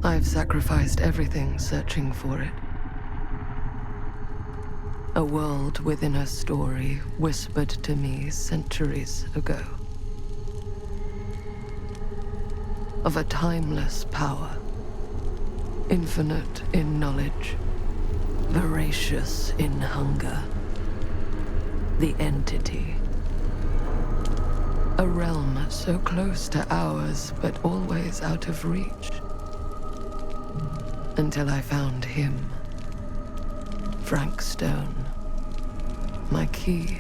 I've sacrificed everything searching for it. A world within a story whispered to me centuries ago. Of a timeless power, infinite in knowledge, voracious in hunger. The entity. A realm so close to ours, but always out of reach. Until I found him. Frank Stone. My key.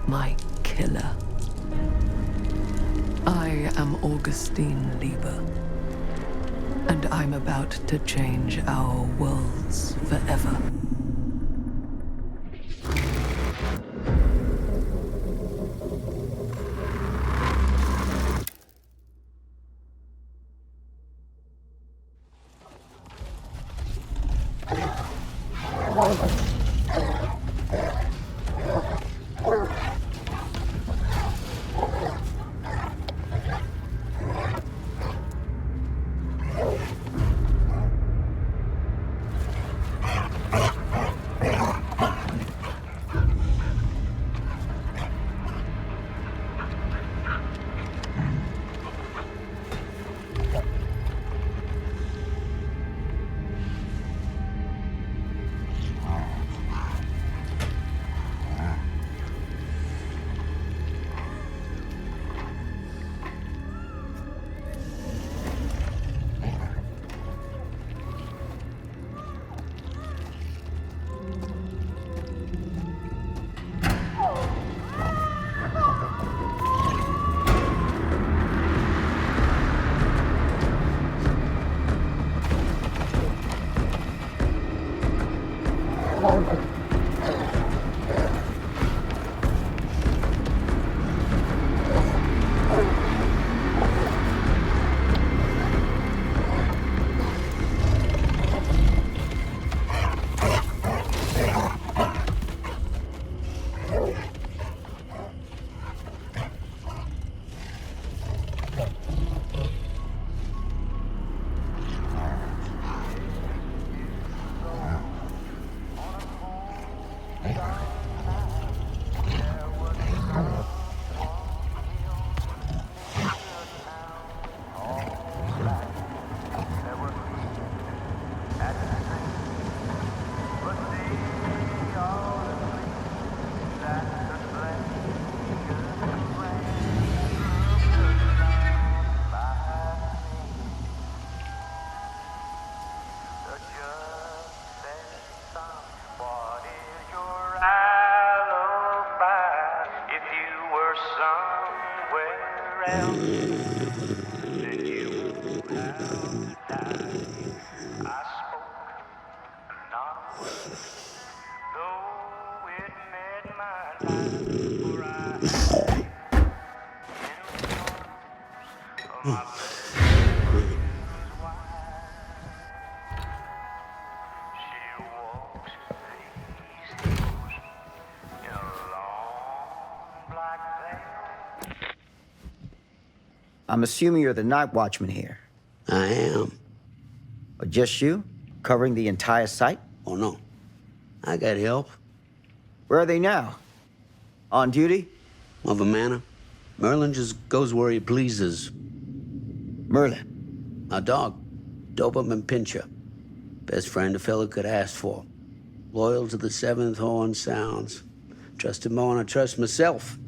My killer. I am Augustine Lieber. And I'm about to change our worlds forever. I'm assuming you're the night watchman here. I am. Or just you? Covering the entire site? Oh, no. I got help. Where are they now? On duty? Of a manner. Merlin just goes where he pleases. Merlin? My dog. Doberman Pinscher. Best friend a fella could ask for. Loyal to the seventh horn sounds. Trust him more than I trust myself.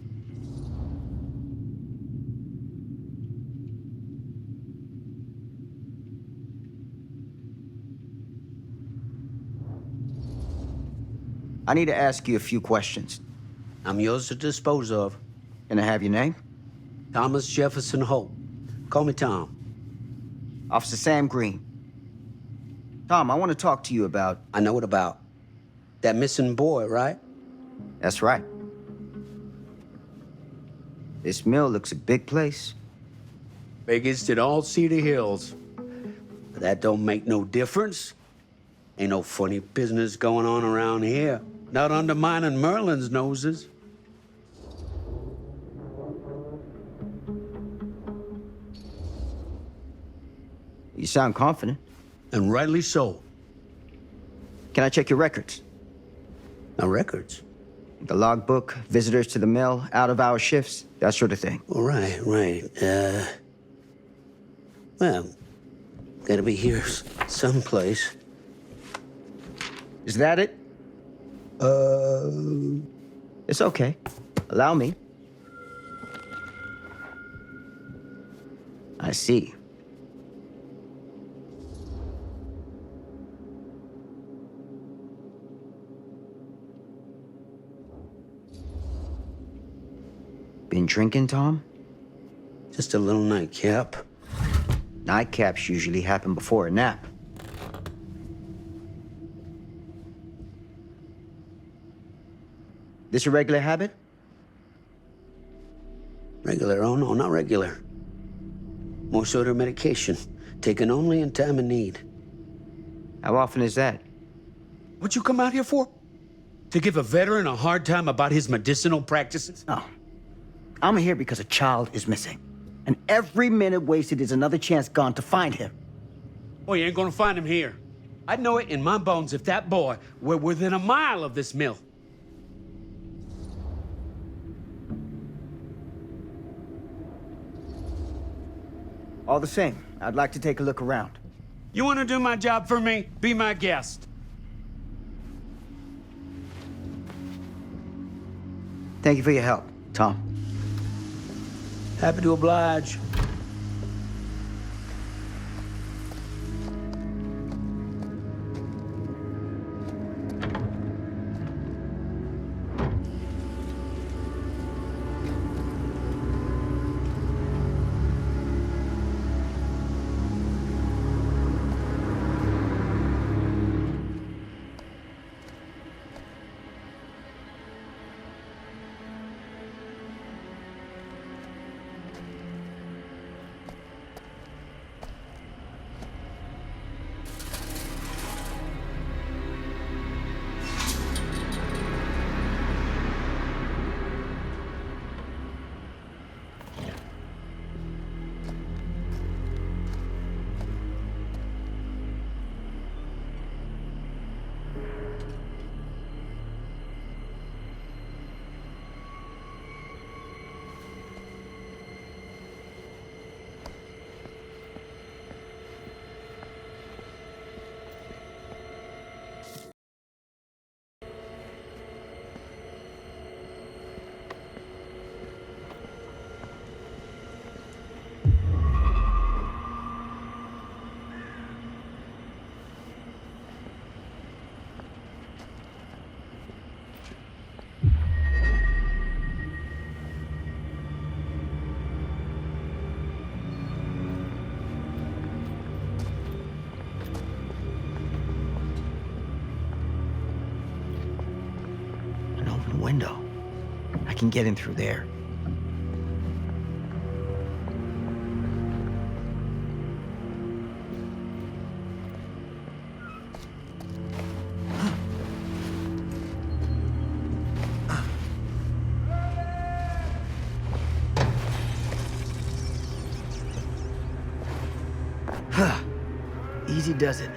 I need to ask you a few questions. I'm yours to dispose of. Can I have your name? Thomas Jefferson Holt. Call me Tom. Officer Sam Green. Tom, I want to talk to you about... I know what about. That missing boy, right? That's right. This mill looks a big place. Biggest in all Cedar Hills. But that don't make no difference. Ain't no funny business going on around here. Not undermining Merlin's noses. You sound confident. And rightly so. Can I check your records? Now, records. The logbook, visitors to the mill, out-of-hour shifts, that sort of thing. All right, right. Well, gotta be here someplace. Is that it? It's okay. Allow me. I see. Been drinking, Tom? Just a little nightcap. Nightcaps usually happen before a nap. This a regular habit? Regular? Oh, no, not regular. More sort of medication. Taken only in time of need. How often is that? What you come out here for? To give a veteran a hard time about his medicinal practices? No. I'm here because a child is missing. And every minute wasted is another chance gone to find him. Oh, you ain't gonna find him here. I'd know it in my bones if that boy were within a mile of this mill. All the same, I'd like to take a look around. You wanna do my job for me? Be my guest. Thank you for your help, Tom. Happy to oblige. An open window. I can get in through there. Easy does it.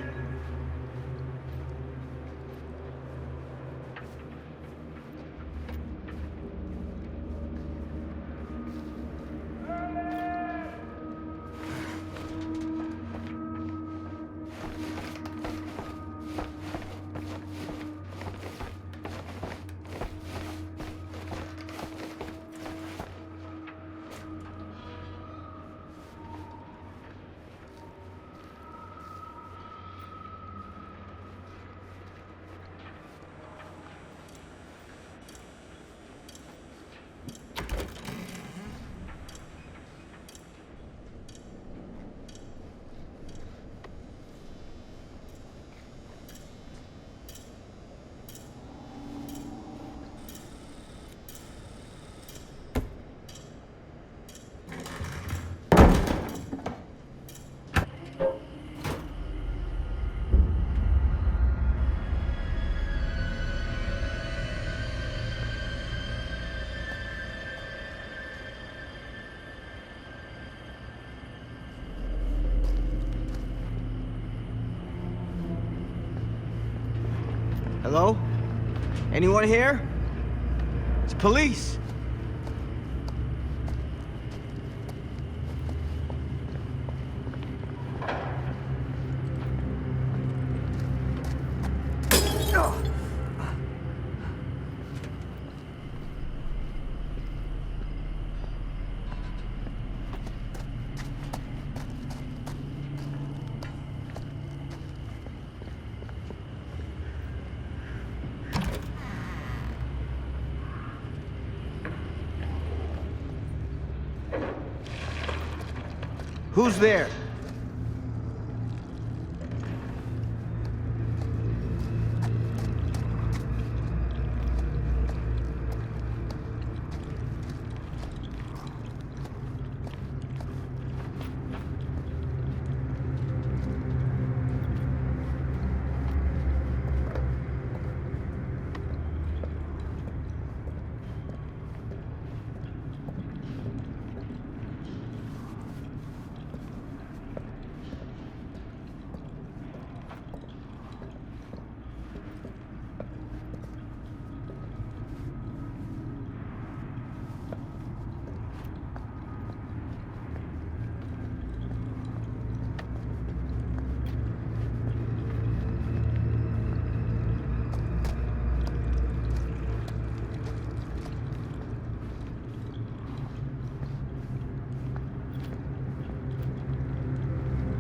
Hello? Anyone here? It's police. Who's there?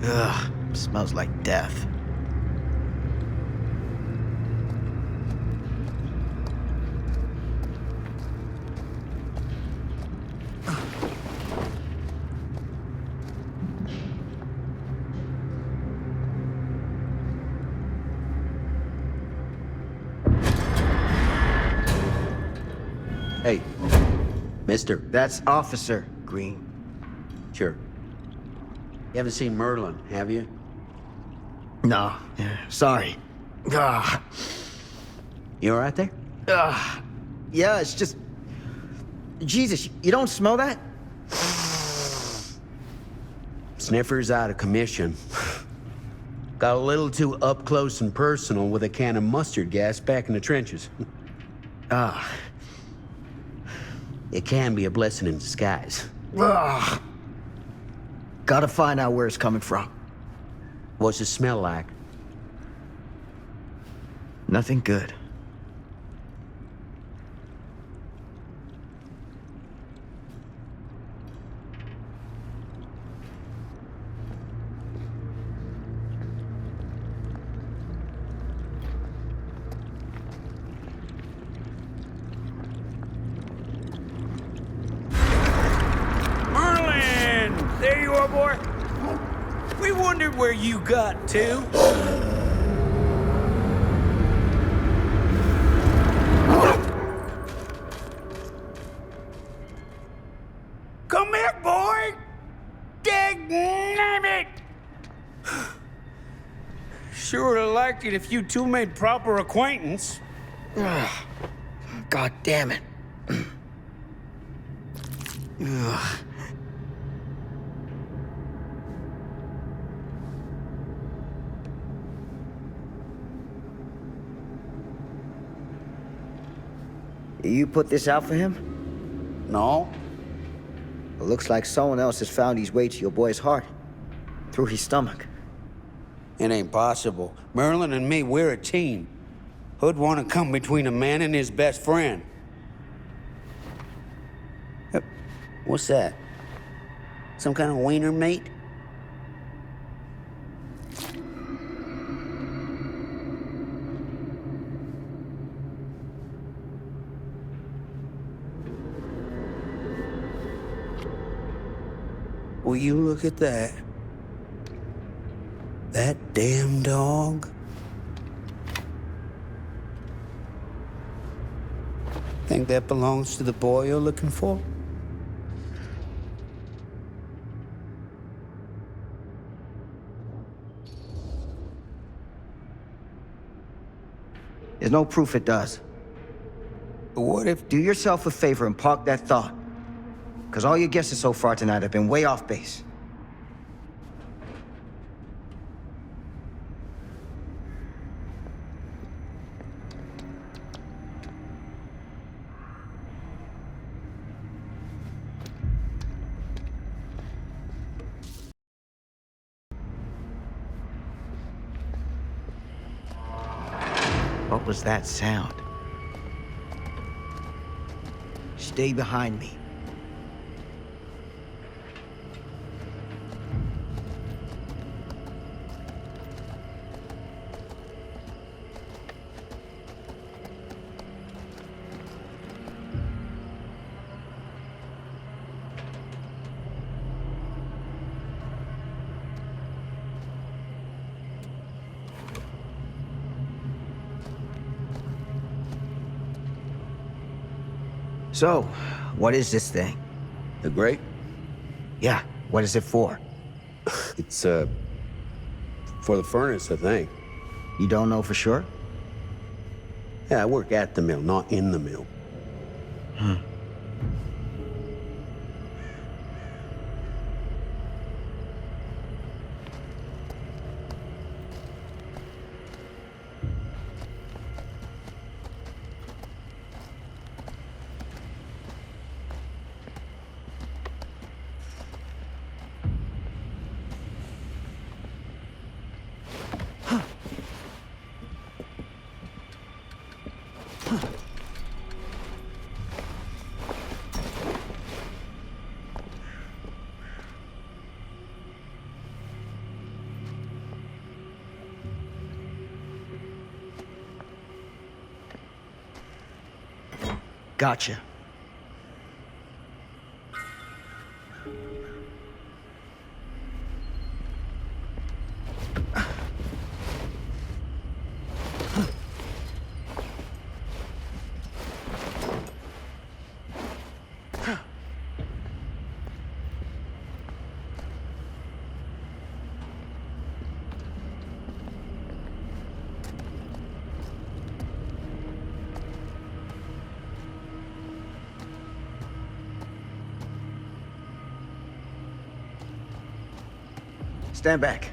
Ugh, smells like death. Hey, mister. That's Officer Green. Sure. You haven't seen Merlin, have you? No, sorry. Ugh. You all right there? Yeah, it's just... Jesus, you don't smell that? Sniffer's out of commission. Got a little too up close and personal with a can of mustard gas back in the trenches. It can be a blessing in disguise. Ugh. Gotta find out where it's coming from. What's it smell like? Nothing good. There you are, boy. We wondered where you got to. Come here, boy. Dang it. Sure would have liked it if you two made proper acquaintance. God damn it. Ugh. You put this out for him? No. It looks like someone else has found his way to your boy's heart. Through his stomach. It ain't possible. Merlin and me, we're a team. Who'd want to come between a man and his best friend? What's that? Some kind of wiener mate? Will you look at that? That damn dog? Think that belongs to the boy you're looking for? There's no proof it does. But what if... Do yourself a favor and park that thought. Because all your guesses so far tonight have been way off base. What was that sound? Stay behind me. So, what is this thing? The grate? Yeah, what is it for? It's, for the furnace, I think. You don't know for sure? Yeah, I work at the mill, not in the mill. Gotcha. Stand back.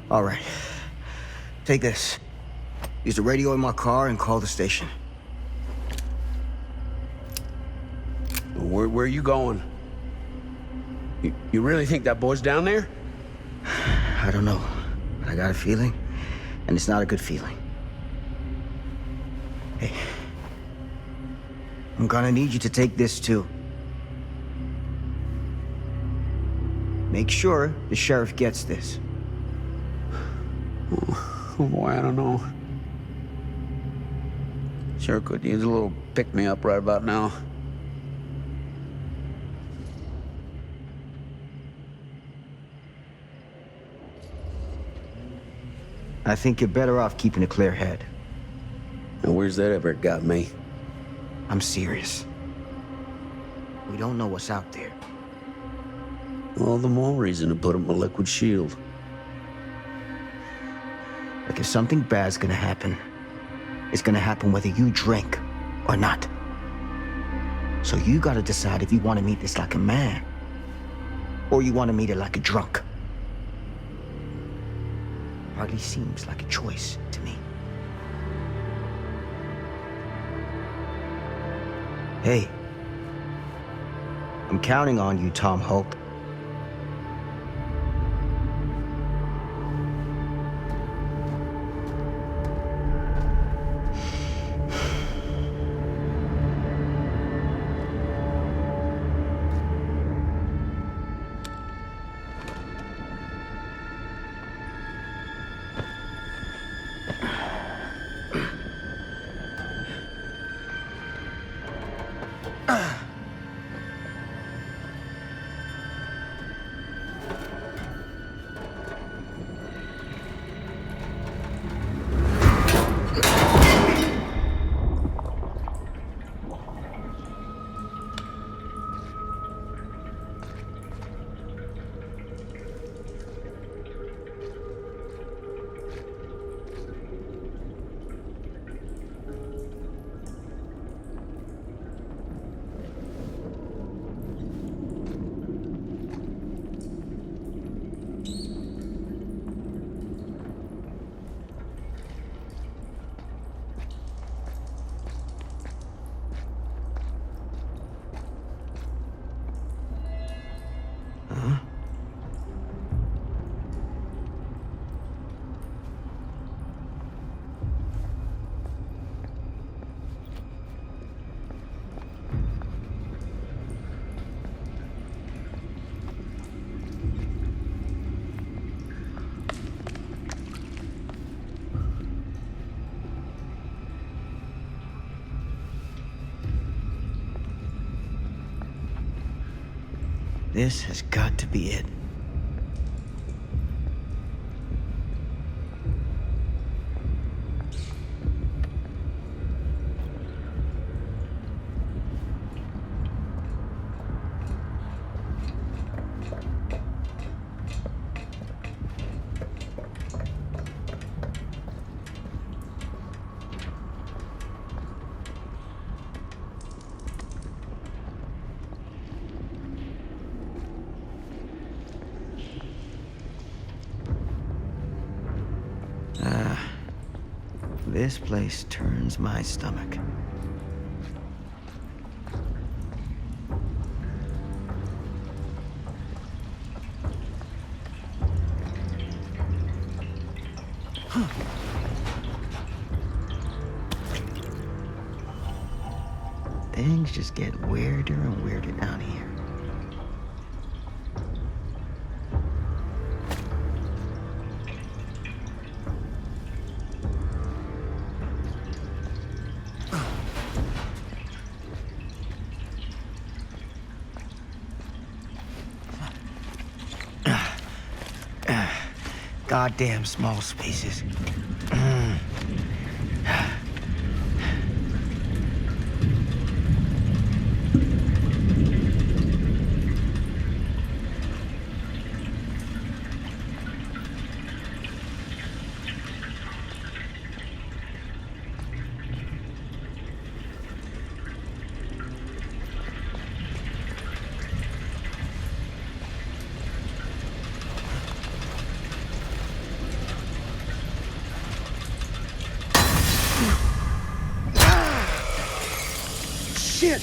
All right. Take this. Use the radio in my car and call the station. Where are you going? You really think that boy's down there? I don't know, but I got a feeling, and it's not a good feeling. Hey, I'm gonna need you to take this too. Make sure the sheriff gets this. Oh boy, I don't know. Sure could use a little pick-me-up right about now. I think you're better off keeping a clear head. And where's that ever got me? I'm serious. We don't know what's out there. All the more reason to put up a liquid shield. Like if something bad's gonna happen, it's gonna happen whether you drink or not. So you gotta decide if you want to meet this like a man, or you want to meet it like a drunk. Hardly seems like a choice to me. Hey, I'm counting on you, Tom Holt. This has got to be it. This place turns my stomach. Things just get weirder and weirder down here. Goddamn small spaces. Shit!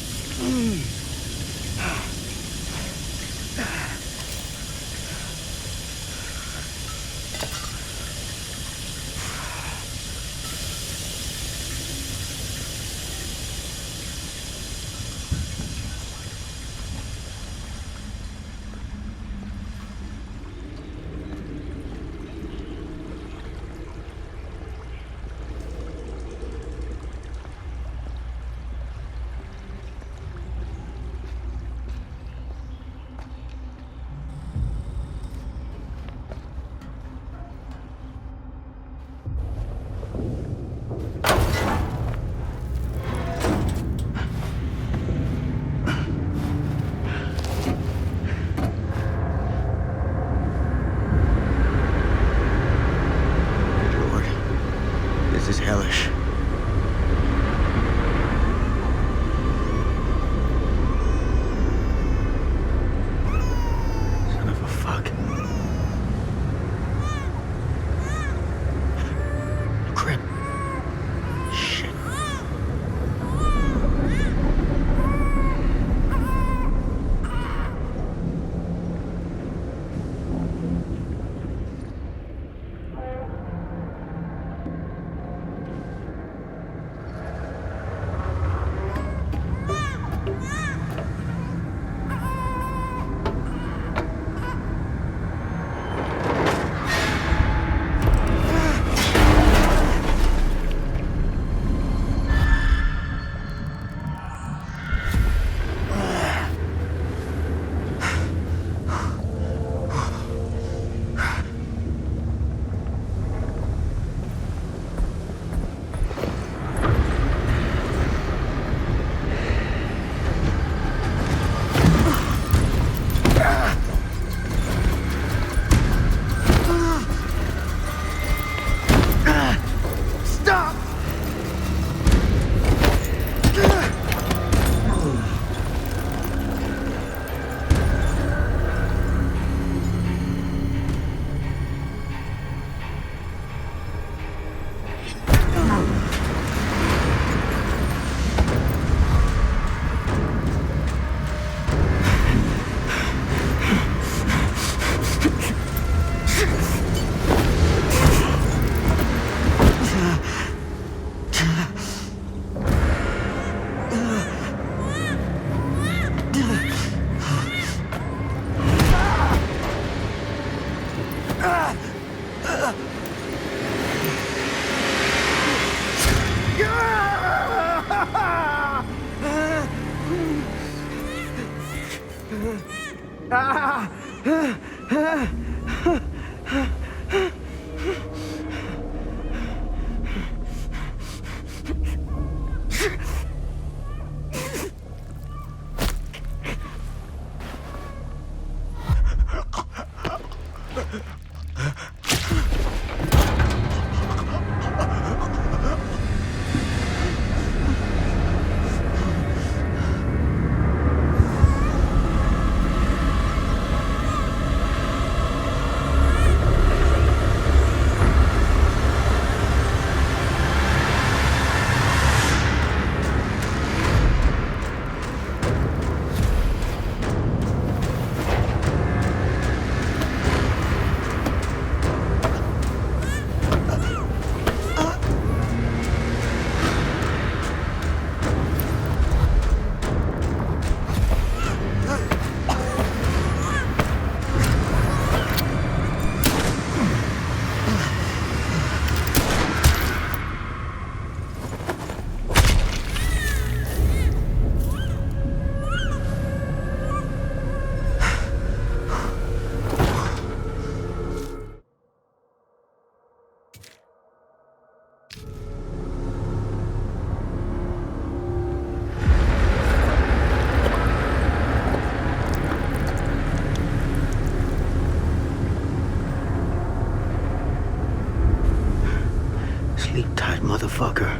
Sleep tight, motherfucker.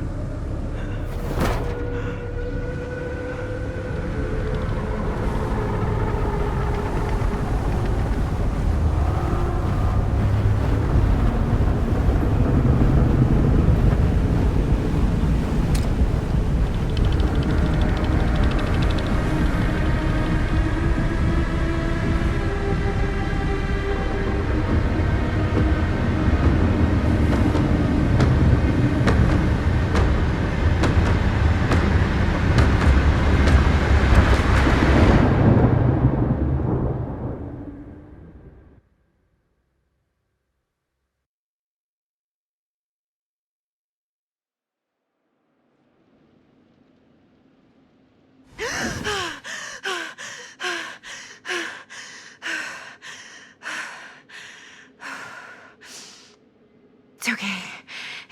It's okay.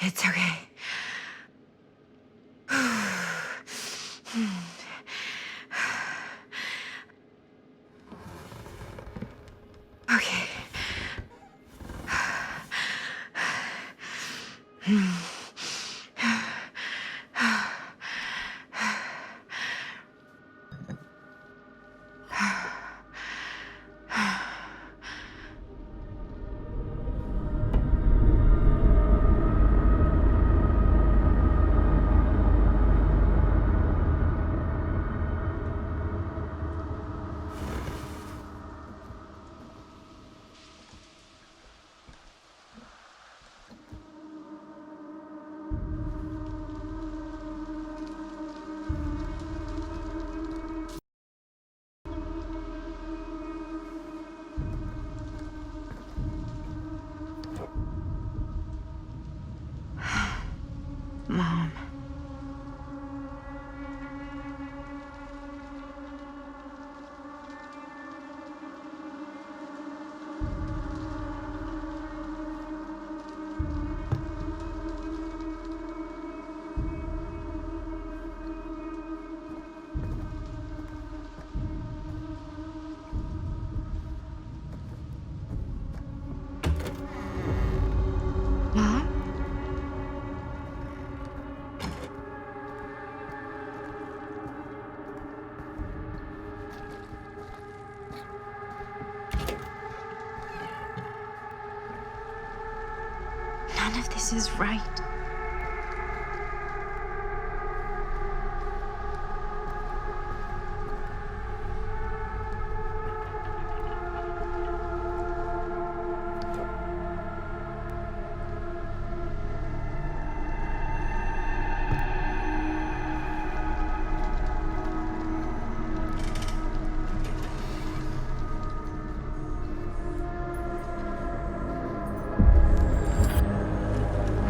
It's okay. Okay. Mom. Mom? None of this is right.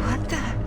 What the?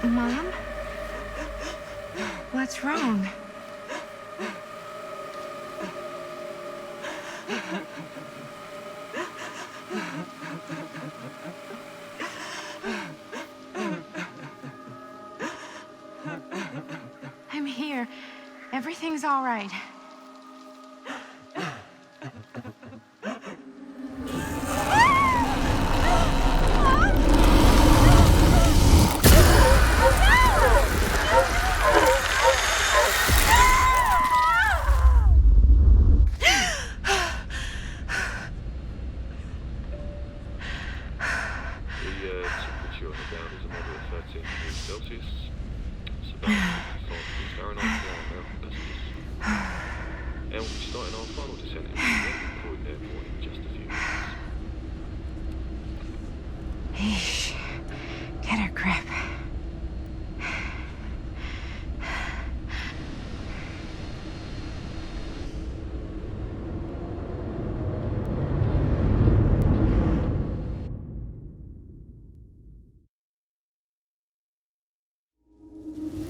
Mom? What's wrong? I'm here. Everything's all right. Temperature on the ground is a moderate 13 degrees Celsius. Surveillance is carrying on flying mountain passages. And we'll be starting our final descent in Croydon Airport in just a few minutes. Eesh. Get a grip.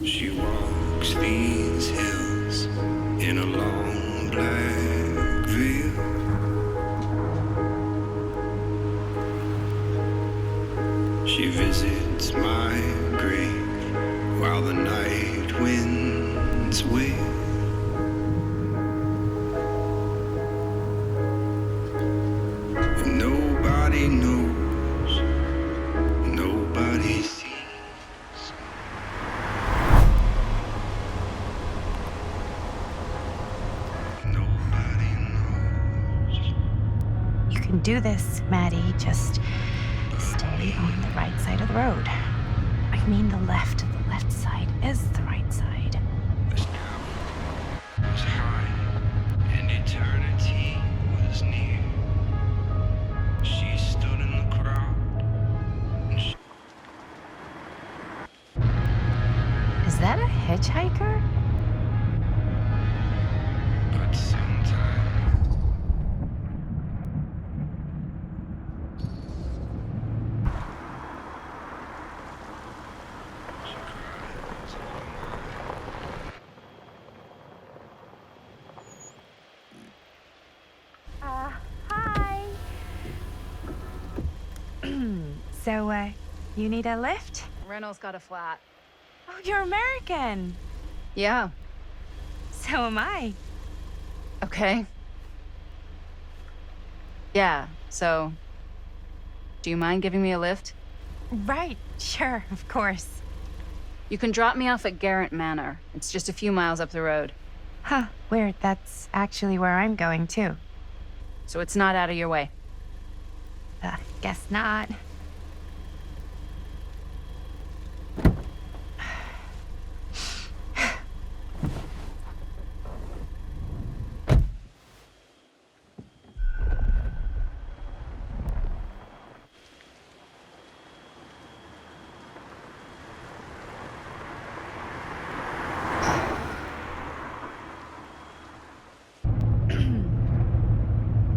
She walks these hills in a long black veil. She visits my grave while the night winds wail. And nobody knows, nobody sees. Nobody knows. You can do this, Maddie. Just stay on the right side of the road. I mean, the left side is the right side. The sky was high and eternity was near. She stood in the crowd and she Is that a hitchhiker? but sometimes she cries on my Hi. So, you need a lift? Reynolds got a flat. Oh, you're American. Yeah. So am I. Okay. Yeah, so... Do you mind giving me a lift? Right, sure, of course. You can drop me off at Garrett Manor. It's just a few miles up the road. Huh, weird. That's actually where I'm going, too. So it's not out of your way. Guess not.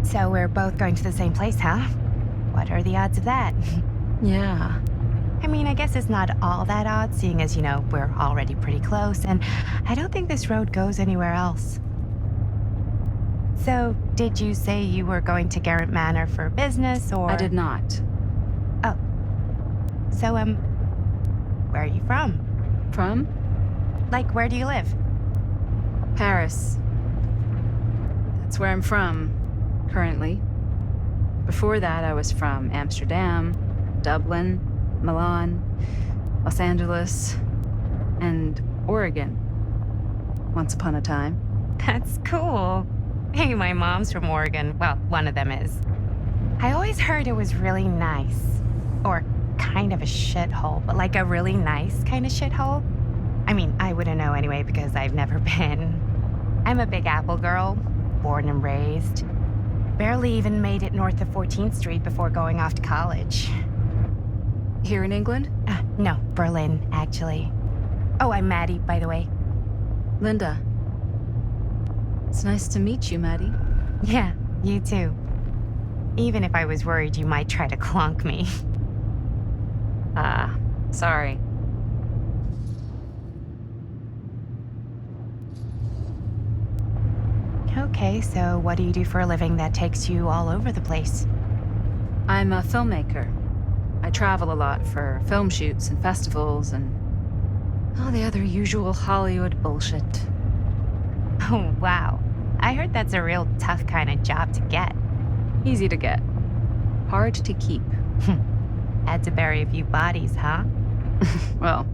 So we're both going to the same place, huh? What are the odds of that? Yeah. I mean, I guess it's not all that odd, seeing as, we're already pretty close, and I don't think this road goes anywhere else. So, did you say you were going to Garrett Manor for business, or...? I did not. Oh. So, where are you from? From? Like, where do you live? Paris. That's where I'm from, currently. Before that, I was from Amsterdam, Dublin, Milan, Los Angeles, and Oregon. Once upon a time. That's cool. Hey, my mom's from Oregon. Well, one of them is. I always heard it was really nice. Or kind of a shithole, but like a really nice kind of shithole. I mean, I wouldn't know anyway because I've never been. I'm a Big Apple girl, born and raised. Barely even made it north of 14th Street before going off to college. Here in England? No, Berlin, actually. Oh, I'm Maddie, by the way. Linda. It's nice to meet you, Maddie. Yeah, you too. Even if I was worried you might try to clonk me. Sorry. Okay, so what do you do for a living that takes you all over the place? I'm a filmmaker. I travel a lot for film shoots and festivals and all the other usual Hollywood bullshit. Oh, wow. I heard that's a real tough kind of job to get. Easy to get. Hard to keep. Had to bury a few bodies, huh? Well,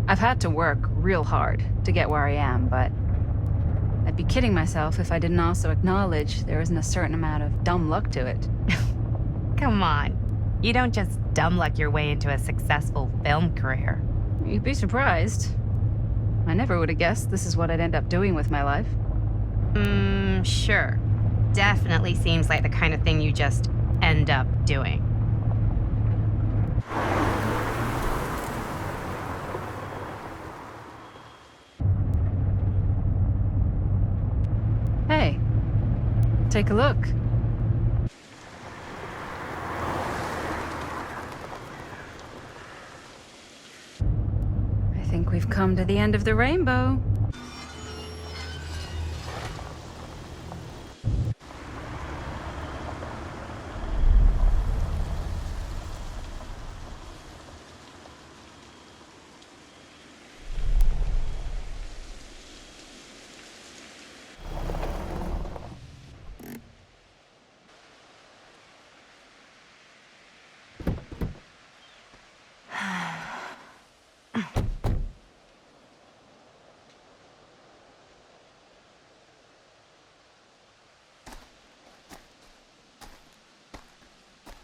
I've had to work real hard to get where I am, but I'd be kidding myself if I didn't also acknowledge there isn't a certain amount of dumb luck to it. Come on. You don't just dumb luck your way into a successful film career. You'd be surprised. I never would have guessed this is what I'd end up doing with my life. Sure. Definitely seems like the kind of thing you just end up doing. Hey, take a look. I think we've come to the end of the rainbow.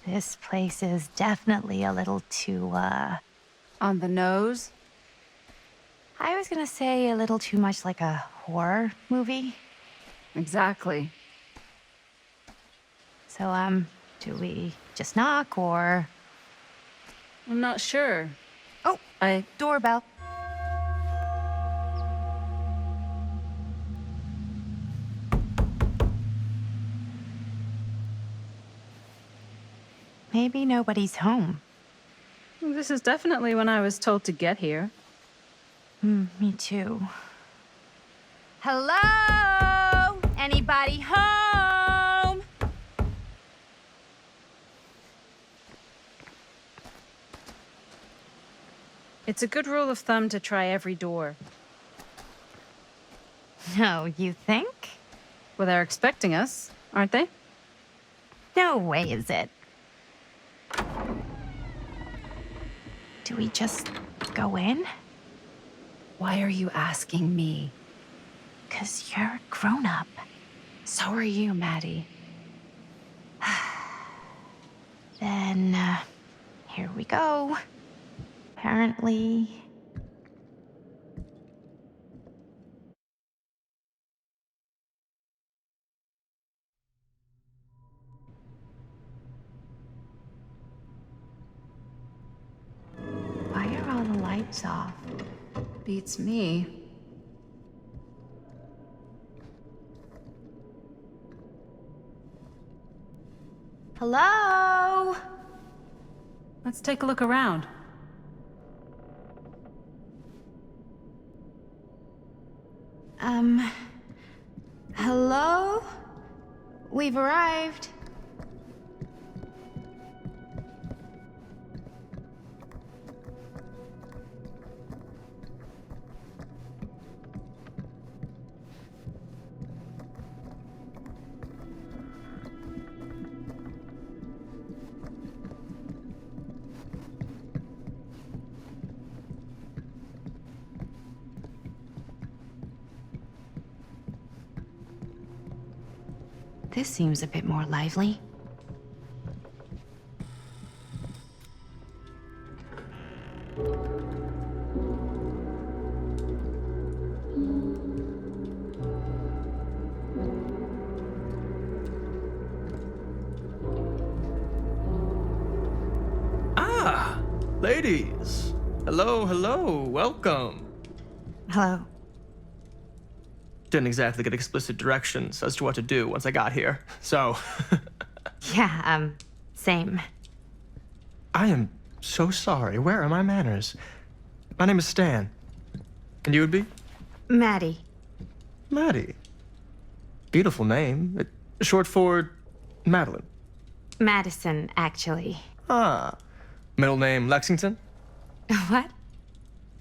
This place is definitely a little too, On the nose? I was gonna say a little too much like a horror movie. Exactly. So, do we just knock or... I'm not sure. Oh, doorbell. Maybe nobody's home. This is definitely when I was told to get here. Me too. Hello? Anybody home? It's a good rule of thumb to try every door. No, you think? Well, they're expecting us, aren't they? No way is it. Do we just go in? Why are you asking me? 'Cause you're a grown-up. So are you, Maddie. Then, here we go. Apparently... Why are all the lights off? Beats me. Hello? Let's take a look around. Hello? We've arrived. This seems a bit more lively. Ah, ladies. Hello, hello, welcome. Hello. Didn't exactly get explicit directions as to what to do once I got here, so. Yeah, same. I am so sorry. Where are my manners? My name is Stan. And you would be? Maddie. Maddie. Beautiful name. Short for Madeline. Madison, actually. Ah. Middle name Lexington? What?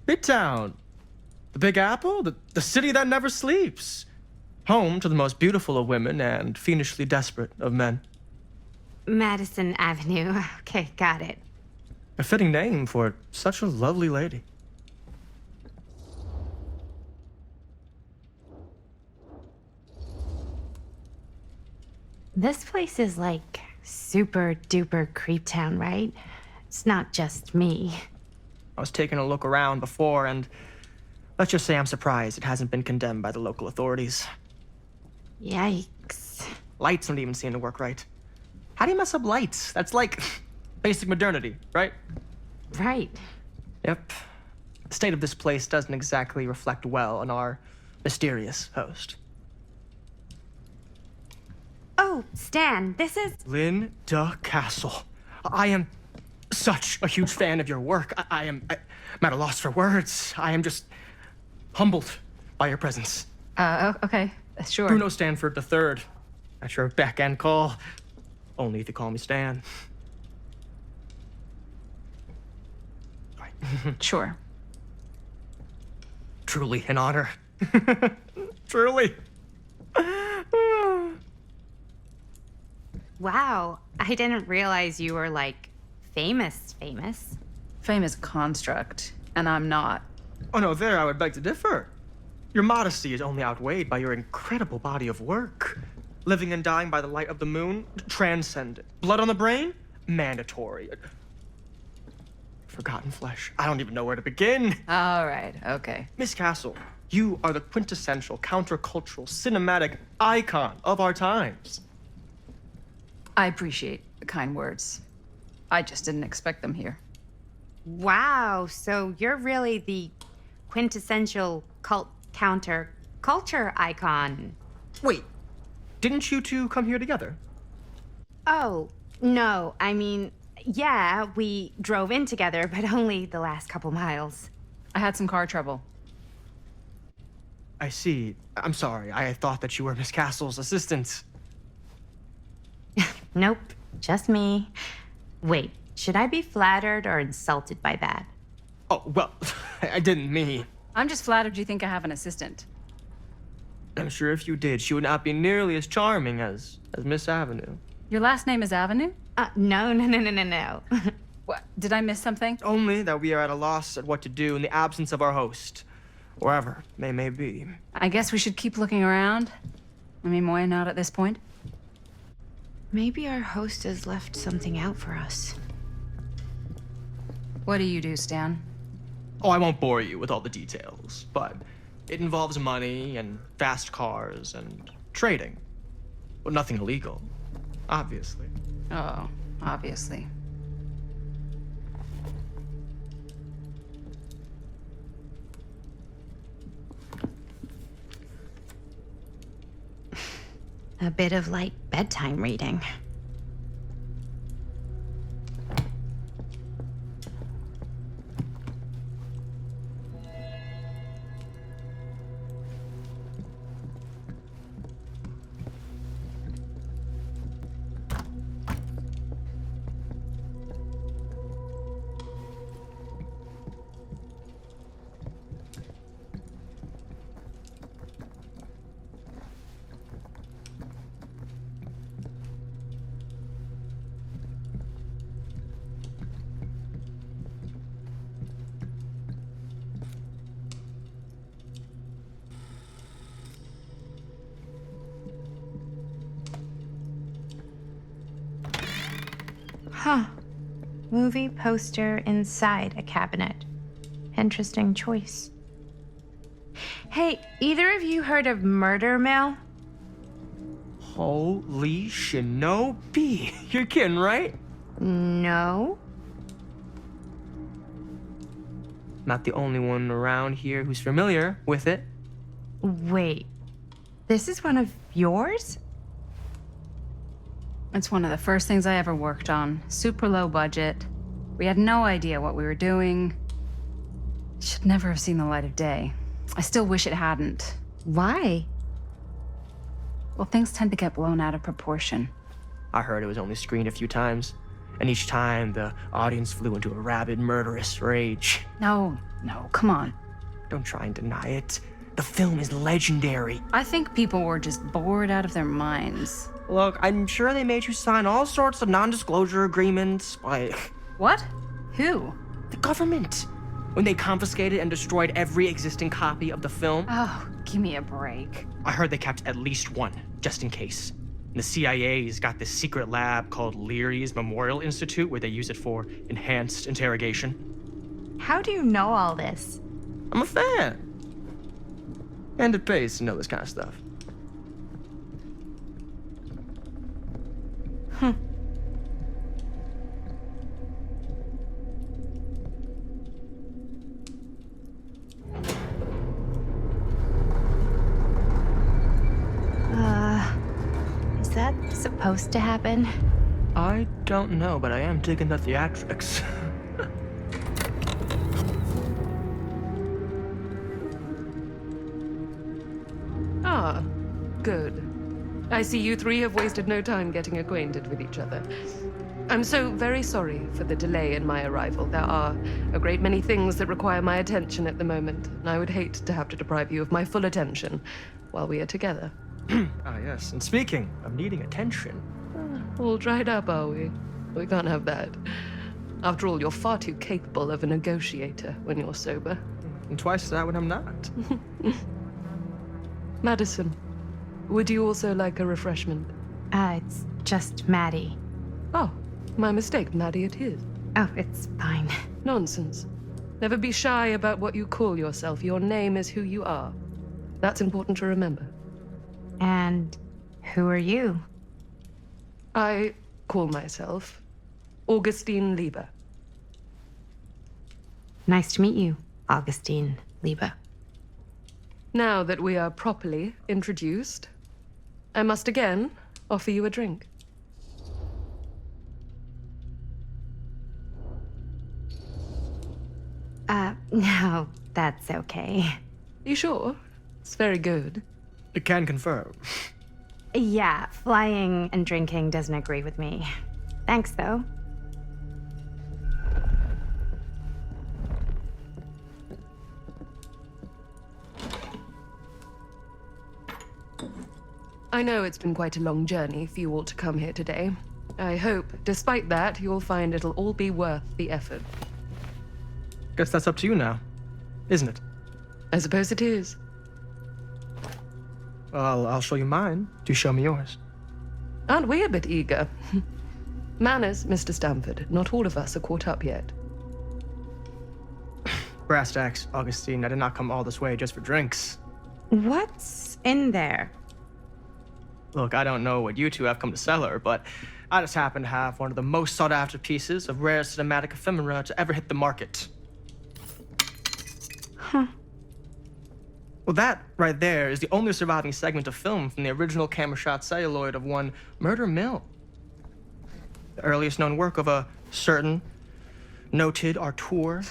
Midtown. The Big Apple? The city that never sleeps. Home to the most beautiful of women and fiendishly desperate of men. Madison Avenue. Okay, got it. A fitting name for such a lovely lady. This place is like super duper creep town, right? It's not just me. I was taking a look around before, and let's just say I'm surprised it hasn't been condemned by the local authorities. Yikes. Lights don't even seem to work right. How do you mess up lights? That's like basic modernity, right? Right. Yep. The state of this place doesn't exactly reflect well on our mysterious host. Oh, Stan, this is... Linda Castle. I am such a huge fan of your work. I'm at a loss for words. I am just humbled by your presence. Okay, sure. Bruno Stanford III, at your beck and call. Only if you call me Stan. Right. Sure. Truly an honor. Truly. Wow, I didn't realize you were, like, famous. Fame is a construct, and I'm not. Oh no, there I would beg to differ. Your modesty is only outweighed by your incredible body of work. Living and dying by the light of the moon, transcendent. Blood on the brain, mandatory. Forgotten flesh. I don't even know where to begin. All right, okay. Miss Castle, you are the quintessential countercultural cinematic icon of our times. I appreciate the kind words. I just didn't expect them here. Wow, so you're really the quintessential culture icon. Wait, didn't you two come here together? Oh, no, I mean, yeah, we drove in together, but only the last couple miles. I had some car trouble. I see. I'm sorry. I thought that you were Miss Castle's assistant. Nope, just me. Wait, should I be flattered or insulted by that? Oh, well, I didn't mean. I'm just flattered you think I have an assistant. I'm sure if you did, she would not be nearly as charming as Miss Avenue. Your last name is Avenue? No. What? Did I miss something? Only that we are at a loss at what to do in the absence of our host, wherever they may be. I guess we should keep looking around. I mean, why not at this point? Maybe our host has left something out for us. What do you do, Stan? Oh, I won't bore you with all the details, but it involves money and fast cars and trading. But nothing illegal, obviously. Oh, obviously. A bit of, like, bedtime reading. Huh. Movie poster inside a cabinet. Interesting choice. Hey, either of you heard of Murder Mill? Holy shinobi. You're kidding, right? No. Not the only one around here who's familiar with it. Wait. This is one of yours? It's one of the first things I ever worked on. Super low budget. We had no idea what we were doing. Should never have seen the light of day. I still wish it hadn't. Why? Well, things tend to get blown out of proportion. I heard it was only screened a few times, and each time the audience flew into a rabid, murderous rage. No, come on. Don't try and deny it. The film is legendary. I think people were just bored out of their minds. Look, I'm sure they made you sign all sorts of non-disclosure agreements, but What? Who? the government, when they confiscated and destroyed every existing copy of the film. Oh, give me a break. I heard they kept at least one, just in case. And the CIA's got this secret lab called Leary's Memorial Institute where they use it for enhanced interrogation. How do you know all this? I'm a fan. And it pays to know this kind of stuff. Is that supposed to happen? I don't know, but I am digging the theatrics. Ah, good. I see you three have wasted no time getting acquainted with each other. I'm so very sorry for the delay in my arrival. There are a great many things that require my attention at the moment, and I would hate to have to deprive you of my full attention while we are together. Ah, yes. And speaking of needing attention, All dried up, are we? We can't have that. After all, you're far too capable of a negotiator when you're sober. and twice that when I'm not. Madison, would you also like a refreshment? It's just Maddie. Oh, my mistake. Maddie it is. Oh, it's fine. Nonsense. Never be shy about what you call yourself. Your name is who you are. That's important to remember. And who are you? I call myself Augustine Lieber. Nice to meet you, Augustine Lieber. Now that we are properly introduced, I must again offer you a drink. No, that's okay. You sure? It's very good. I can confirm. Yeah, flying and drinking doesn't agree with me. Thanks, though. I know it's been quite a long journey for you all to come here today. I hope, despite that, you'll find it'll all be worth the effort. Guess that's up to you now, isn't it? I suppose it is. Well, I'll show you mine. Do show me yours. Aren't we a bit eager? Manners, Mr. Stamford. Not all of us are caught up yet. Brass tacks, Augustine. I did not come all this way just for drinks. What's in there? Look, I don't know what you two have come to cellar, but I just happen to have one of the most sought-after pieces of rare cinematic ephemera to ever hit the market. Huh. Well, that right there is the only surviving segment of film from the original camera-shot celluloid of one Murder Mill. The earliest known work of a certain noted auteur,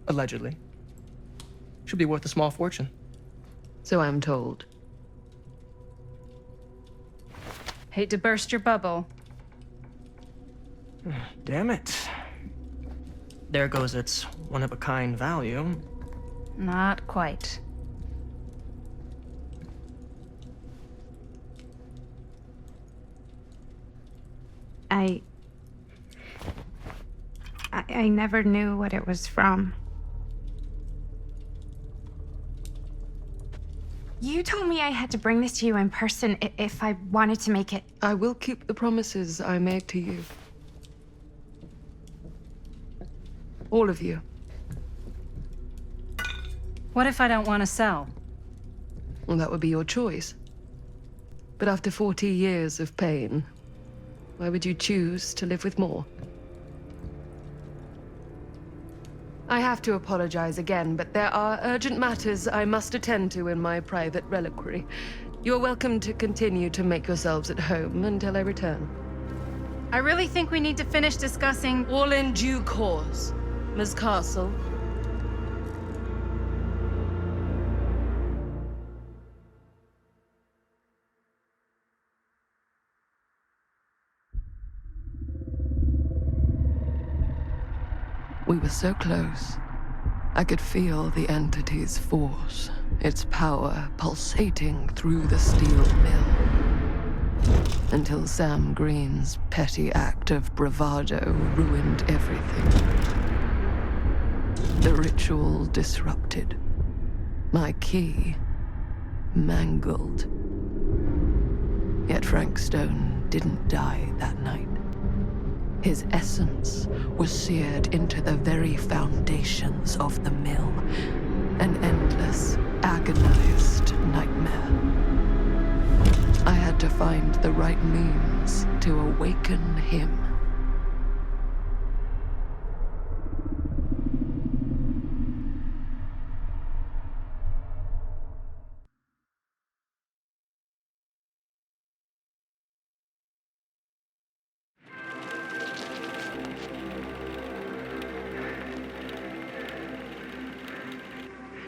allegedly. Should be worth a small fortune. So I'm told. Hate to burst your bubble. Damn it. There goes its one-of-a-kind value. Not quite. I never knew what it was from. You told me I had to bring this to you in person if I wanted to make it. I will keep the promises I made to you. All of you. What if I don't want to sell? Well, that would be your choice. But after 40 years of pain, why would you choose to live with more? I have to apologize again, but there are urgent matters I must attend to in my private reliquary. You're welcome to continue to make yourselves at home until I return. I really think we need to finish discussing. All in due course, Ms. Castle. We were so close. I could feel the entity's force, its power pulsating through the steel mill. Until Sam Green's petty act of bravado ruined everything. The ritual disrupted. My key mangled. Yet Frank Stone didn't die that night. His essence was seared into the very foundations of the mill. An endless, agonized nightmare. I had to find the right means to awaken him.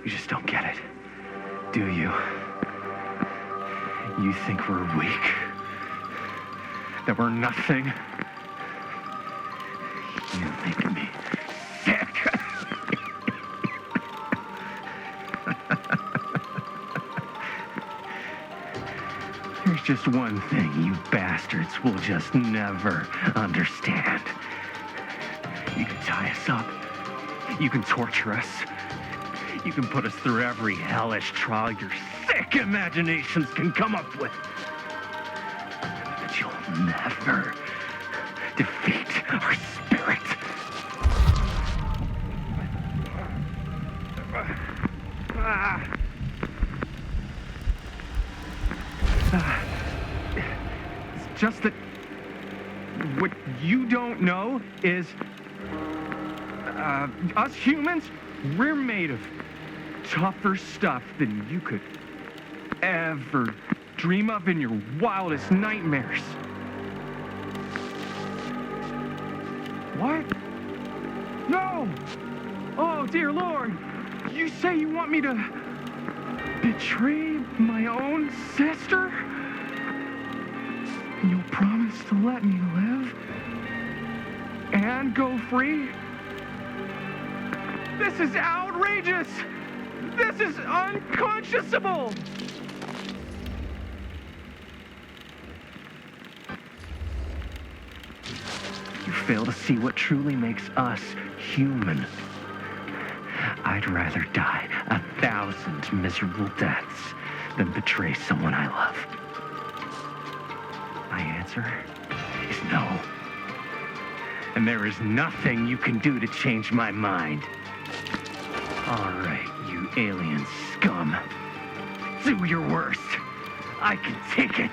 You just don't get it, do you? You think we're weak? That we're nothing? You make me sick. There's just one thing you bastards will just never understand. You can tie us up. You can torture us. You can put us through every hellish trial your sick imaginations can come up with. But you'll never defeat our spirit. It's just that what you don't know is us humans, we're made of tougher stuff than you could ever dream of in your wildest nightmares. What? No! Oh, dear Lord! You say you want me to betray my own sister? And you'll promise to let me live? And go free? This is outrageous! This is unconscionable! You fail to see what truly makes us human. I'd rather die 1,000 miserable deaths than betray someone I love. My answer is no. And there is nothing you can do to change my mind. All right, you alien scum. Do your worst. I can take it.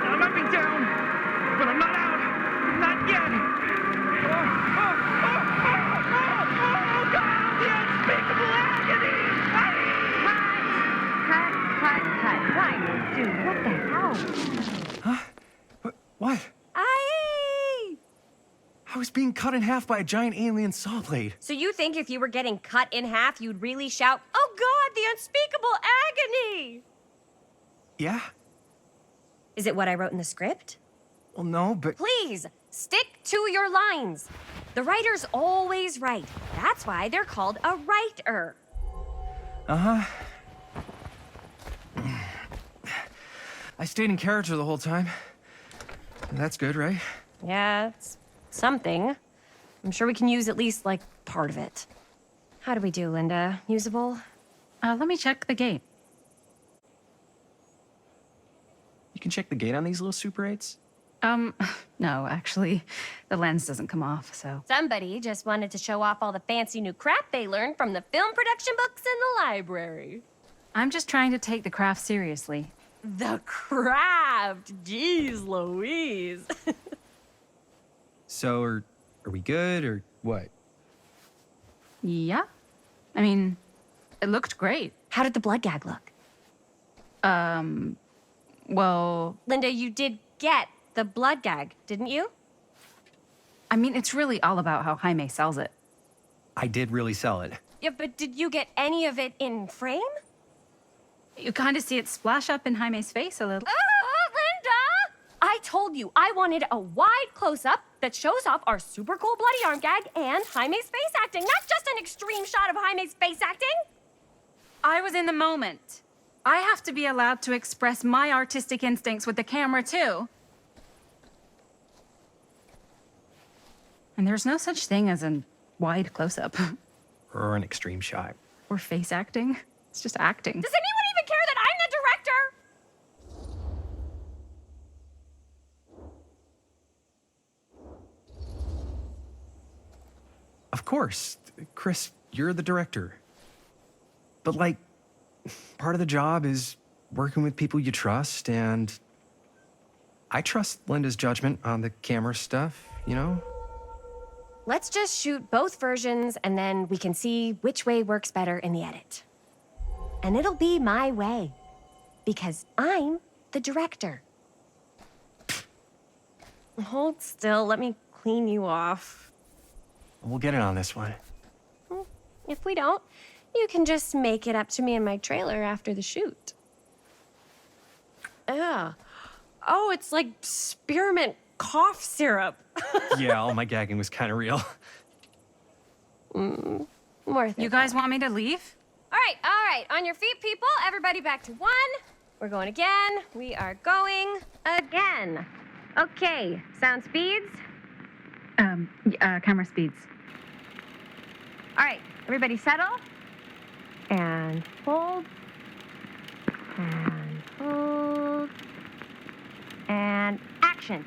I might be down, but I'm not out. Not yet. Oh, God, the unspeakable agony. Cut. Dude, what the hell? Huh? What? Aye! I was being cut in half by a giant alien saw blade. So you think if you were getting cut in half, you'd really shout, "Oh God, the unspeakable agony!" Yeah? Is it what I wrote in the script? Well, no, but... Please, stick to your lines. The writer's always right. That's why they're called a writer. Uh-huh. I stayed in character the whole time. That's good, right? Yeah, it's something. I'm sure we can use at least, like, part of it. How do we do, Linda? Usable? Let me check the gate. You can check the gate on these little Super 8s? No, actually, the lens doesn't come off, so... Somebody just wanted to show off all the fancy new crap they learned from the film production books in the library. I'm just trying to take the craft seriously. The craft! Jeez Louise! So, are we good, or what? Yeah? I mean, it looked great. How did the blood gag look? Well... Linda, you did get the blood gag, didn't you? I mean, it's really all about how Jaime sells it. I did really sell it. Yeah, but did you get any of it in frame? You kind of see it splash up in Jaime's face a little. Linda! I told you I wanted a wide close-up that shows off our super cool bloody arm gag and Jaime's face acting, not just an extreme shot of Jaime's face acting. I was in the moment. I have to be allowed to express my artistic instincts with the camera, too. And there's no such thing as a wide close-up. Or an extreme shot. Or face acting. It's just acting. Does anyone even care that I'm the director? Of course. Chris, you're the director. But, like, part of the job is working with people you trust, and I trust Linda's judgment on the camera stuff, you know? Let's just shoot both versions and then we can see which way works better in the edit. And it'll be my way, because I'm the director. Hold still, let me clean you off. We'll get it on this one. If we don't, you can just make it up to me in my trailer after the shoot. Ugh. Oh, it's like spearmint cough syrup. Yeah, all my gagging was kind of real. Worth it. You guys want me to leave? All right. On your feet, people. Everybody back to 1. We're going again. We are going again. Okay, sound speeds. Camera speeds. All right, everybody settle. And hold. And hold. And action.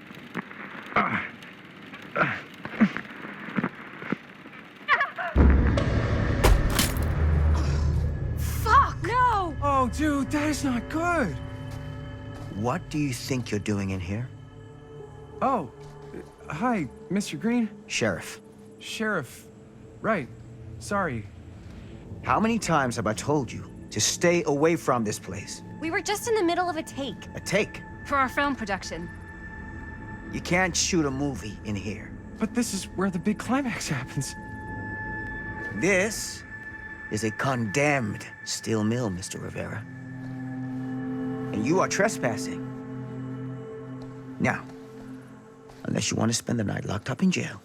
Fuck! No! Oh, dude, that is not good. What do you think you're doing in here? Oh, hi, Mr. Green. Sheriff, Sheriff. Right. Sorry. how many times have I told you to stay away from this place? We were just in the middle of a take. A take. For our film production. You can't shoot a movie in here. But this is where the big climax happens. This is a condemned steel mill, Mr. Rivera. And you are trespassing. Now, unless you want to spend the night locked up in jail,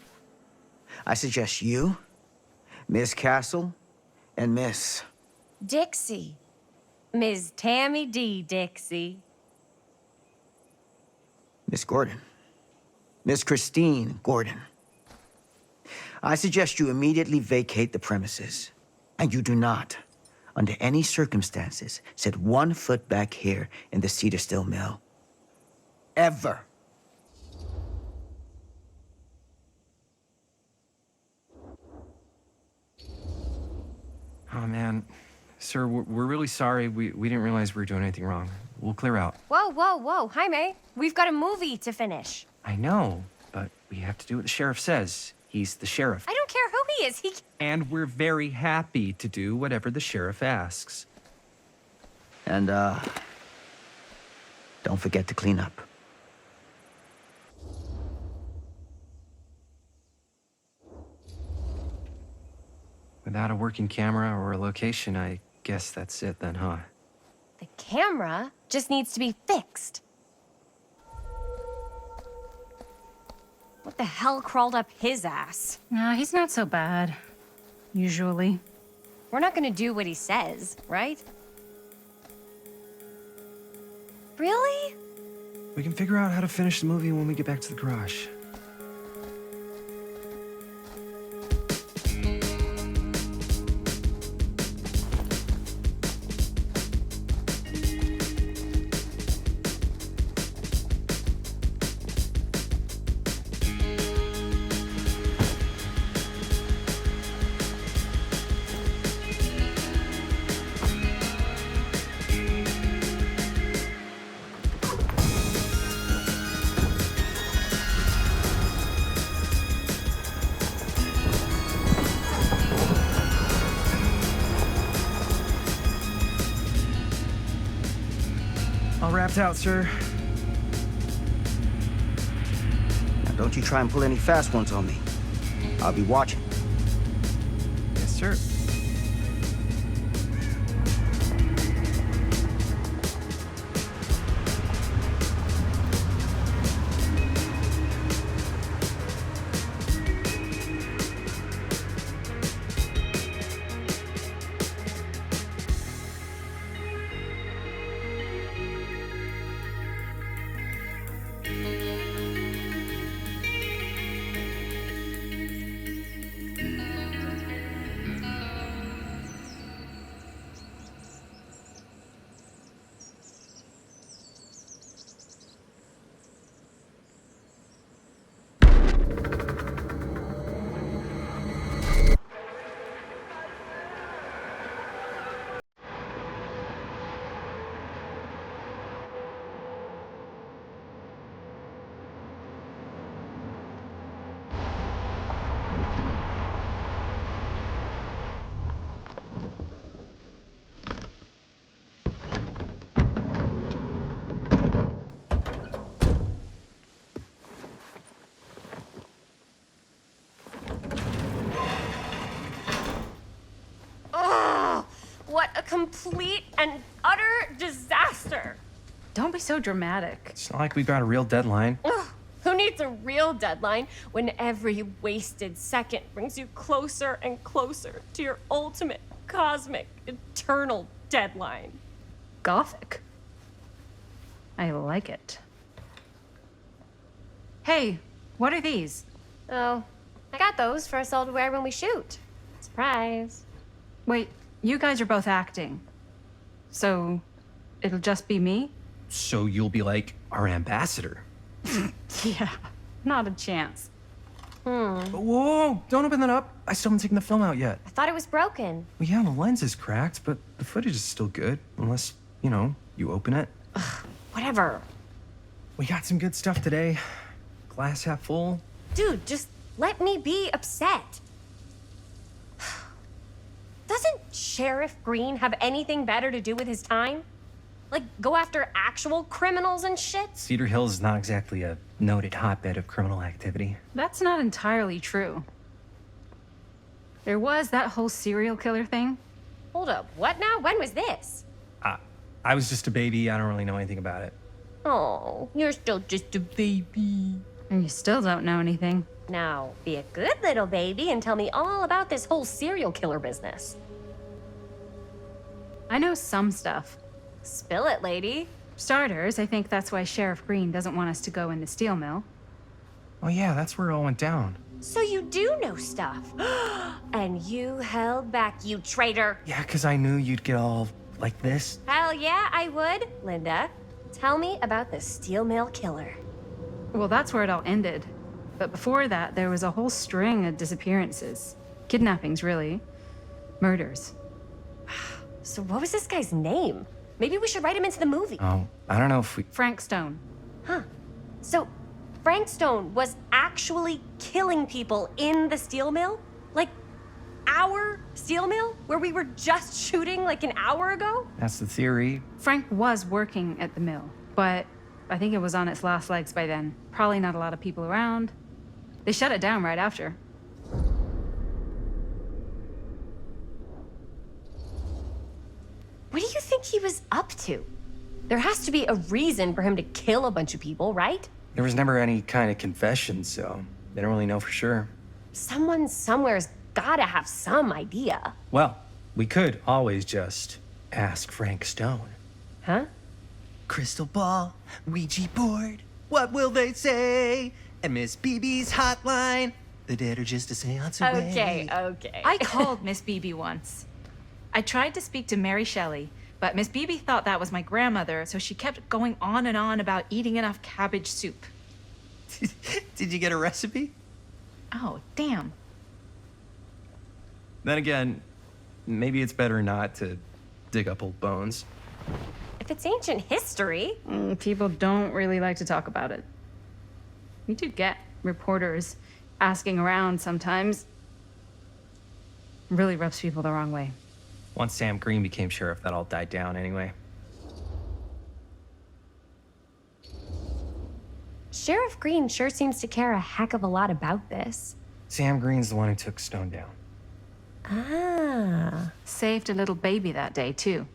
I suggest you, Miss Castle, and Miss... Dixie. Ms. Tammy D. Dixie. Miss Gordon. Miss Christine Gordon. I suggest you immediately vacate the premises. And you do not, under any circumstances, set 1 foot back here in the Cedar Steel Mill. Ever. Oh, man. Sir, we're really sorry. We didn't realize we were doing anything wrong. We'll clear out. Whoa. Jaime, we've got a movie to finish. I know, but we have to do what the sheriff says. He's the sheriff. I don't care who he is. And we're very happy to do whatever the sheriff asks. And, don't forget to clean up. Without a working camera or a location, I guess that's it then, huh? The camera just needs to be fixed. What the hell crawled up his ass? No, he's not so bad. Usually. We're not gonna do what he says, right? Really? We can figure out how to finish the movie when we get back to the garage. All wrapped out, sir. Now, don't you try and pull any fast ones on me. I'll be watching. Yes, sir. complete and utter disaster. Don't be so dramatic. It's not like we've got a real deadline. Ugh, who needs a real deadline when every wasted second brings you closer and closer to your ultimate, cosmic, eternal deadline? Gothic. I like it. Hey, what are these? Oh, I got those for us all to wear when we shoot. Surprise. Wait, you guys are both acting. So, it'll just be me? So you'll be like our ambassador. Yeah, not a chance. Whoa, don't open that up. I still haven't taken the film out yet. I thought it was broken. Well, yeah, the lens is cracked, but the footage is still good. Unless, you open it. Whatever. We got some good stuff today. Glass half full. Dude, just let me be upset. Doesn't Sheriff Green have anything better to do with his time? Like, go after actual criminals and shit? Cedar Hills is not exactly a noted hotbed of criminal activity. That's not entirely true. There was that whole serial killer thing. Hold up, what now? When was this? I was just a baby. I don't really know anything about it. Oh, you're still just a baby. And you still don't know anything. Now, be a good little baby and tell me all about this whole serial killer business. I know some stuff. Spill it, lady. Starters, I think that's why Sheriff Green doesn't want us to go in the steel mill. Oh yeah, that's where it all went down. So you do know stuff. And you held back, you traitor. Yeah, because I knew you'd get all like this. Hell yeah, I would. Linda, tell me about the steel mill killer. Well, that's where it all ended. But before that, there was a whole string of disappearances. Kidnappings, really. Murders. So what was this guy's name? Maybe we should write him into the movie. Oh, I don't know if we... Frank Stone. Huh. So Frank Stone was actually killing people in the steel mill? Like, our steel mill? Where we were just shooting like an hour ago? That's the theory. Frank was working at the mill, but I think it was on its last legs by then. Probably not a lot of people around. They shut it down right after. What do you think he was up to? There has to be a reason for him to kill a bunch of people, right? There was never any kind of confession, so they don't really know for sure. Someone somewhere's gotta have some idea. Well, we could always just ask Frank Stone. Huh? Crystal ball, Ouija board, what will they say? And Miss BB's hotline, the dead are just a seance away. Okay. I called Miss BB once. I tried to speak to Mary Shelley, but Miss BB thought that was my grandmother, so she kept going on and on about eating enough cabbage soup. Did you get a recipe? Oh, damn. Then again, maybe it's better not to dig up old bones. If it's ancient history. People don't really like to talk about it. We do get reporters asking around sometimes. Really rubs people the wrong way. Once Sam Green became sheriff, that all died down anyway. Sheriff Green sure seems to care a heck of a lot about this. Sam Green's the one who took Stone down. Ah. Saved a little baby that day, too.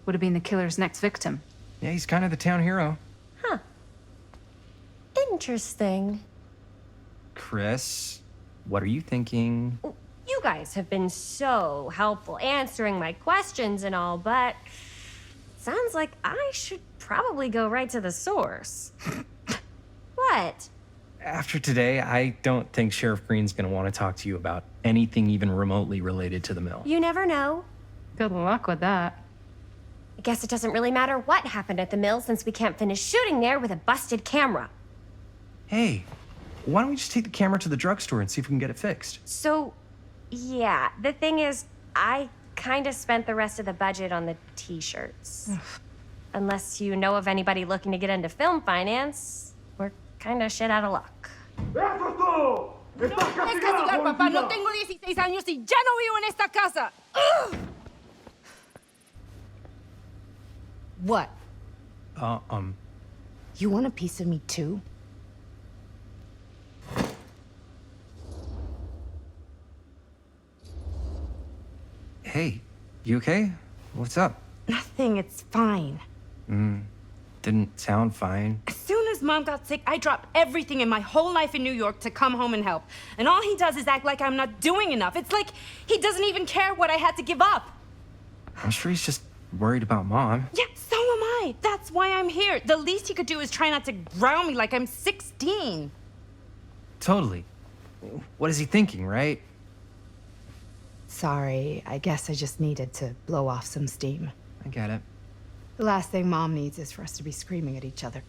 Would have been the killer's next victim. Yeah, he's kind of the town hero. Huh. Interesting. Chris, what are you thinking? You guys have been so helpful answering my questions and all, but sounds like I should probably go right to the source. What? After today, I don't think Sheriff Green's gonna want to talk to you about anything even remotely related to the mill. You never know. Good luck with that. I guess it doesn't really matter what happened at the mill since we can't finish shooting there with a busted camera. Hey, why don't we just take the camera to the drugstore and see if we can get it fixed? So, yeah, the thing is, I kind of spent the rest of the budget on the t-shirts. Unless you know of anybody looking to get into film finance, we're kind of shit out of luck. Es castigar, papá. No tengo 16 años y ya no vivo en esta casa. Ugh. What? You want a piece of me too? Hey, you okay? What's up? Nothing, it's fine. Didn't sound fine. As soon as Mom got sick, I dropped everything in my whole life in New York to come home and help. And all he does is act like I'm not doing enough. It's like he doesn't even care what I had to give up. I'm sure he's just worried about Mom. Yeah, so am I. That's why I'm here. The least he could do is try not to ground me like I'm 16. Totally. What is he thinking, right? Sorry, I guess I just needed to blow off some steam. I get it. The last thing Mom needs is for us to be screaming at each other.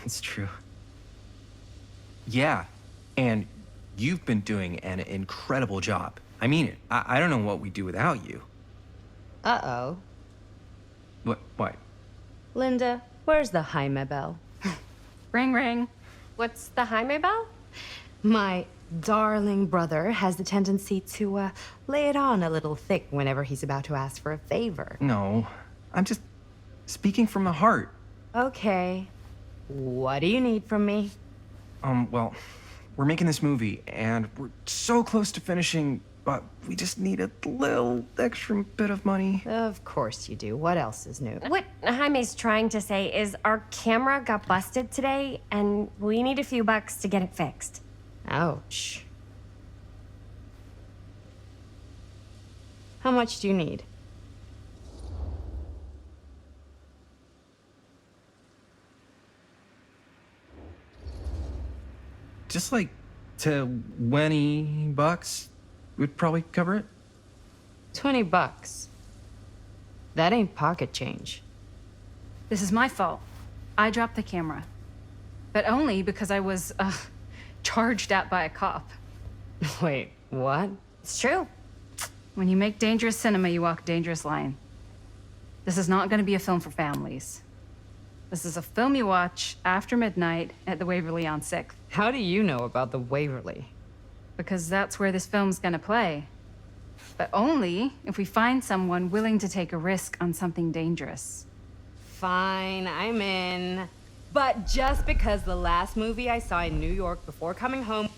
It's true. Yeah, and you've been doing an incredible job. I mean it. I don't know what we'd do without you. Uh-oh. What? Linda, where's the Jaime bell? Ring, ring. What's the Jaime bell? My darling brother has the tendency to lay it on a little thick whenever he's about to ask for a favor. No, I'm just speaking from the heart. Okay. What do you need from me? Well, we're making this movie, and we're so close to finishing, but we just need a little extra bit of money. Of course you do. What else is new? What Jaime's trying to say is our camera got busted today, and we need a few bucks to get it fixed. Ouch. How much do you need? Just like $20 would probably cover it. $20. That ain't pocket change. This is my fault. I dropped the camera. But only because I was, charged at by a cop. Wait, what? It's true. When you make dangerous cinema, you walk a dangerous line. This is not going to be a film for families. This is a film you watch after midnight at the Waverly on 6th. How do you know about the Waverly? Because that's where this film's going to play. But only if we find someone willing to take a risk on something dangerous. Fine, I'm in. But just because the last movie I saw in New York before coming home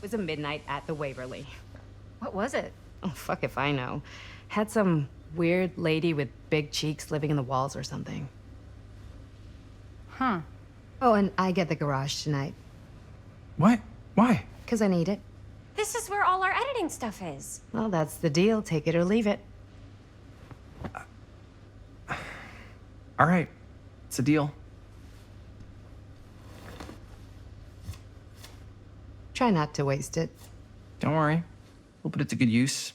was a midnight at the Waverly. What was it? Oh, fuck if I know. Had some weird lady with big cheeks living in the walls or something. Huh. Oh, and I get the garage tonight. What? Why? Because I need it. This is where all our editing stuff is. Well, that's the deal. Take it or leave it. All right. It's a deal. Try not to waste it. Don't worry. We'll put it to good use.